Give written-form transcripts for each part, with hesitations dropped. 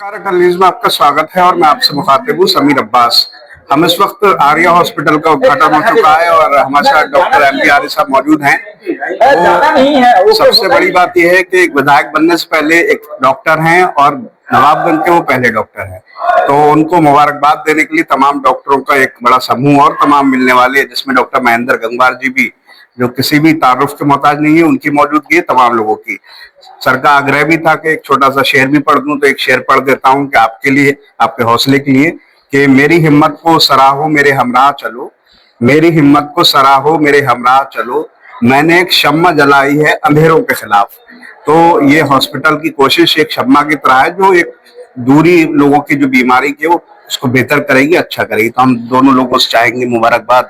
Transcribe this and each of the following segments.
नमस्कार अटल न्यूज में आपका स्वागत है और मैं आपसे मुखातिब हूँ समीर अब्बास। हम इस वक्त आर्या हॉस्पिटल का उद्घाटन हो चुका है और हमारे साथ डॉक्टर MP आर्य साहब मौजूद हैं। वो सबसे बड़ी बात यह है कि एक विधायक बनने से पहले एक डॉक्टर हैं और नवाबगंज के वो पहले डॉक्टर हैं, तो उनको मुबारकबाद देने के लिए तमाम डॉक्टरों का एक बड़ा समूह और तमाम मिलने वाले, जिसमें डॉक्टर महेंद्र गंगवार जी भी, जो किसी भी तारुफ के मोहताज नहीं है, उनकी मौजूदगी तमाम लोगों की। सर का आग्रह भी था कि एक छोटा सा शेर भी पढ़ दूं, तो एक शेर पढ़ देता हूं कि आपके लिए, आपके हौसले के लिए, कि मेरी हिम्मत को सराहो मेरे हमराह चलो, मेरी हिम्मत को सराहो मेरे हमराह चलो, मैंने एक शम्मा जलाई है अंधेरों के खिलाफ। तो ये हॉस्पिटल की कोशिश एक शम्मा की तरह है, जो एक दूरी लोगों की जो बीमारी की वो उसको बेहतर करेगी, अच्छा करेगी। तो हम दोनों लोगों से चाहेंगे मुबारकबाद,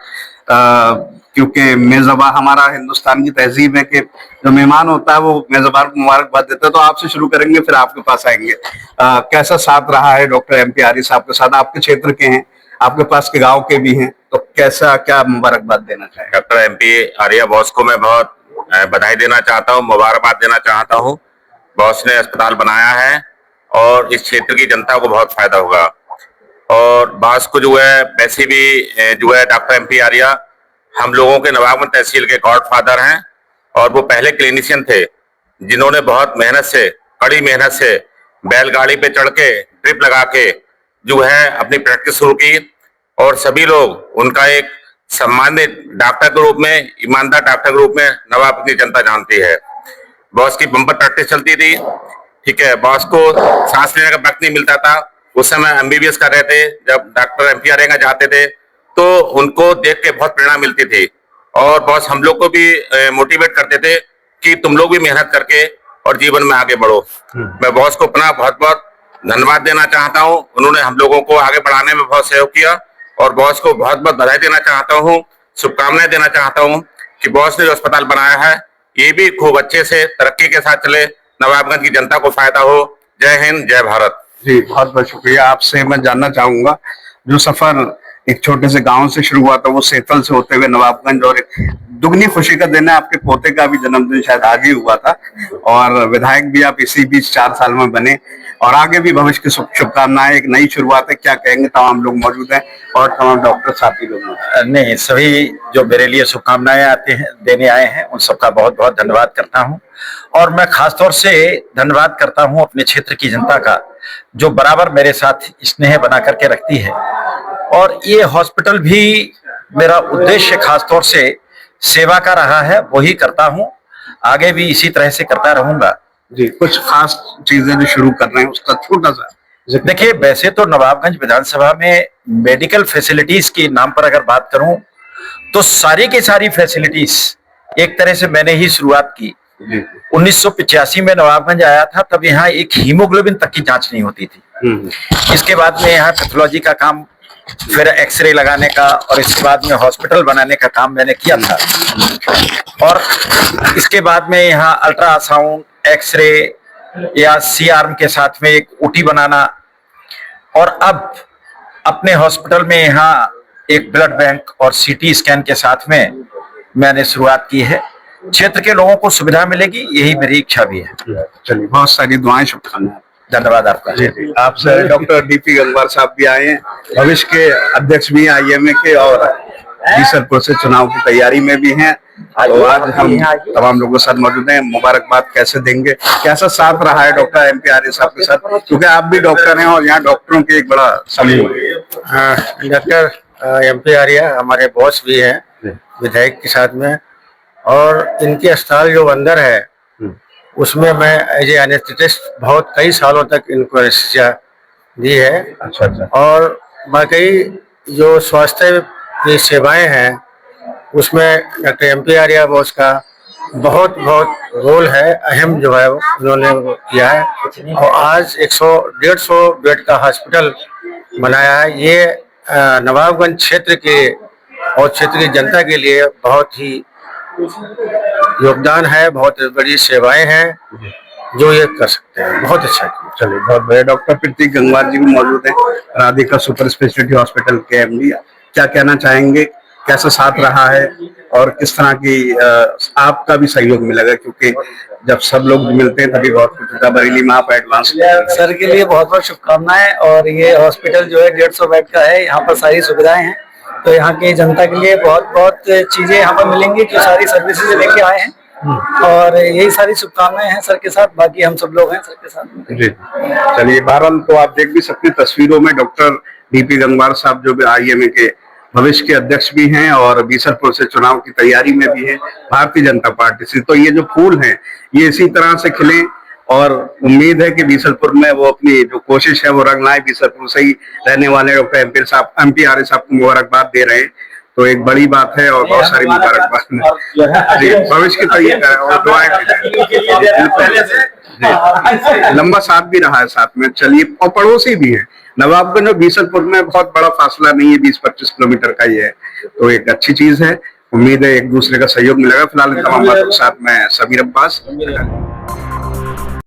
क्योंकि मेजबान हमारा हिंदुस्तान की तहजीब है कि जो मेहमान होता है वो मेजबान को मुबारकबाद देता है। तो आपसे शुरू करेंगे, फिर आपके पास आएंगे। कैसा साथ रहा है डॉक्टर MP आर्य साहब के साथ? आपके क्षेत्र के हैं, आपके पास के गांव के भी हैं, तो कैसा क्या मुबारकबाद देना चाहिए? डॉक्टर MP आर्य बॉस को मैं बहुत बधाई देना चाहता हूँ, मुबारकबाद देना चाहता हूँ। बॉस ने अस्पताल बनाया है और इस क्षेत्र की जनता को बहुत फायदा होगा। और बॉस को जो है वैसे भी जो है डॉक्टर MP आर्य हम लोगों के नवाबगंज तहसील के गॉडफादर हैं और वो पहले क्लिनिशियन थे, जिन्होंने बहुत मेहनत से, कड़ी मेहनत से बैलगाड़ी पे चढ़ के ड्रिप लगा के जो है अपनी प्रैक्टिस शुरू की। और सभी लोग उनका एक सम्मानित डॉक्टर के रूप में, ईमानदार डॉक्टर के रूप में नवाबगंज की जनता जानती है। बॉस की बम्पर प्रैक्टिस चलती थी, ठीक है। बॉस को सांस लेने का वक्त नहीं मिलता था, उस समय MBBS कर रहे थे। जब डॉक्टर MP आर्य का जाते थे तो उनको देख के बहुत प्रेरणा मिलती थी और बॉस हम लोग को भी मोटिवेट करते थे कि तुम लोग भी मेहनत करके और जीवन में आगे बढ़ो। मैं बॉस को अपना बहुत बहुत धन्यवाद देना चाहता हूं, उन्होंने हम लोगों को आगे बढ़ाने में बहुत सहयोग किया और बॉस को बहुत बहुत बधाई देना चाहता हूं, शुभकामनाएं देना चाहता हूं कि बॉस ने जो अस्पताल बनाया है ये भी खूब अच्छे से तरक्की के साथ चले, नवाबगंज की जनता को फायदा हो। जय हिंद, जय भारत। जी, बहुत बहुत शुक्रिया। आपसे मैं जानना चाहूंगा, जो सफर एक छोटे से गांव से शुरू हुआ था, वो सेतल से होते हुए नवाबगंज, और एक दुगनी खुशी का दिन है, आपके पोते का भी जन्मदिन शायद आज ही हुआ था, और विधायक भी आप इसी बीच 4 साल में बने, और आगे भी भविष्य की शुभकामनाएं। एक नई शुरुआत है, क्या कहेंगे? तमाम लोग मौजूद हैं और तमाम डॉक्टर साथी लोग। नहीं, सभी जो मेरे लिए शुभकामनाएं आते हैं, देने आए हैं, उन सबका बहुत बहुत धन्यवाद करता हूं। और मैं खासतौर से धन्यवाद करता हूं अपने क्षेत्र की जनता का, जो बराबर मेरे साथ स्नेह बना करके रखती है। और ये हॉस्पिटल भी मेरा उद्देश्य खासतौर से सेवा का रहा है, वही करता हूं, आगे भी इसी तरह से करता रहूंगा। जी, कुछ खास चीजें जो शुरू कर रहे हैं उसका छोटा सा? देखिए, वैसे तो नवाबगंज विधानसभा में मेडिकल फैसिलिटीज के नाम पर अगर बात करूं तो सारी की सारी फैसिलिटीज एक तरह से मैंने ही शुरुआत की। 1985 में नवाबगंज आया था, तब यहाँ एक हीमोग्लोबिन तक की जांच नहीं होती थी। इसके बाद में यहाँ पैथोलॉजी का काम, फिर एक्सरे लगाने का, और इसके बाद में हॉस्पिटल बनाने का काम मैंने किया था। और इसके बाद में यहाँ अल्ट्रासाउंड, एक्सरे या C-आर्म के साथ में एक OT बनाना, और अब अपने हॉस्पिटल में यहाँ एक ब्लड बैंक और CT स्कैन के साथ में मैंने शुरुआत की है। क्षेत्र के लोगों को सुविधा मिलेगी, यही मेरी इच्छा भी है। चलिए, बहुत सारी दुआएं, शुभकामनाएं। धन्यवाद आपका। आपसे डॉक्टर DP गंगवार साहब भी आए हैं, भविष्य के अध्यक्ष भी हैं IMA के, और बीसलपुर से चुनाव की तैयारी में भी हैं। तो आज हम तमाम लोगों के साथ मौजूद हैं। मुबारकबाद कैसे देंगे, कैसा साथ रहा है डॉक्टर MP आर्य साहब के साथ, क्योंकि आप भी डॉक्टर हैं और यहाँ डॉक्टरों के एक बड़ा समूह है। डॉक्टर MP आर्य हमारे बॉस भी हैं विधायक के साथ में, और इनके अस्पताल जो अंदर है उसमें मैं एज ए एनेस्थेटिस्ट बहुत कई सालों तक इनको एनेस्थीसिया दी है। अच्छा। और बाकी जो स्वास्थ्य की सेवाएं हैं उसमें डॉक्टर MP आर्य बॉस का बहुत बहुत रोल है, अहम जो है उन्होंने किया है। और आज 100-150 बेड का हॉस्पिटल बनाया है। ये नवाबगंज क्षेत्र के और क्षेत्र की जनता के लिए बहुत ही योगदान है, बहुत बड़ी सेवाएं हैं जो ये कर सकते हैं। बहुत अच्छा किया। चलिए, बहुत बढ़िया। डॉक्टर प्रतीक गंगवार जी भी मौजूद हैं, राधिका सुपर स्पेशलिटी हॉस्पिटल के MD। क्या कहना चाहेंगे, कैसा साथ रहा है और किस तरह की आपका भी सहयोग मिलेगा, क्योंकि जब सब लोग मिलते हैं तभी बहुत कुछ होता है। बरेली में आप एडवांस सर के लिए बहुत बहुत शुभकामनाएं। और ये हॉस्पिटल जो है 150 बेड का है, यहाँ पर सारी सुविधाएं हैं, तो यहाँ की जनता के लिए बहुत बहुत चीजें यहाँ पर मिलेंगी जो सारी सर्विसेज लेके आए हैं। और यही सारी शुभकामनाएं हैं सर के साथ, बाकी हम सब लोग हैं सर के साथ। जी चलिए, बहरहाल तो आप देख भी सकते हैं तस्वीरों में डॉक्टर डीपी गंगवार साहब जो आईएमए के भविष्य के अध्यक्ष भी हैं और बीसलपुर से चुनाव की तैयारी में भी है भारतीय जनता पार्टी से। तो ये जो फूल हैं ये इसी तरह से खिले और उम्मीद है कि बीसलपुर में वो अपनी जो कोशिश है वो रंग लाए। बीसलपुर से ही रहने वाले डॉक्टर एमपी आर्य साहब को मुबारकबाद दे रहे हैं, तो एक बड़ी बात है और बहुत सारी मुबारकबाद जी। भविष्य की दुआएं लंबा साथ भी रहा है साथ में। चलिए, और पड़ोसी भी है नवाबगंज और बीसलपुर में, बहुत बड़ा फासला नहीं है, 20-25 किलोमीटर का ही है, तो एक अच्छी चीज है। उम्मीद है एक दूसरे का सहयोग मिलेगा। फिलहाल तमाम बातों के साथ मैं समीर अब्बास।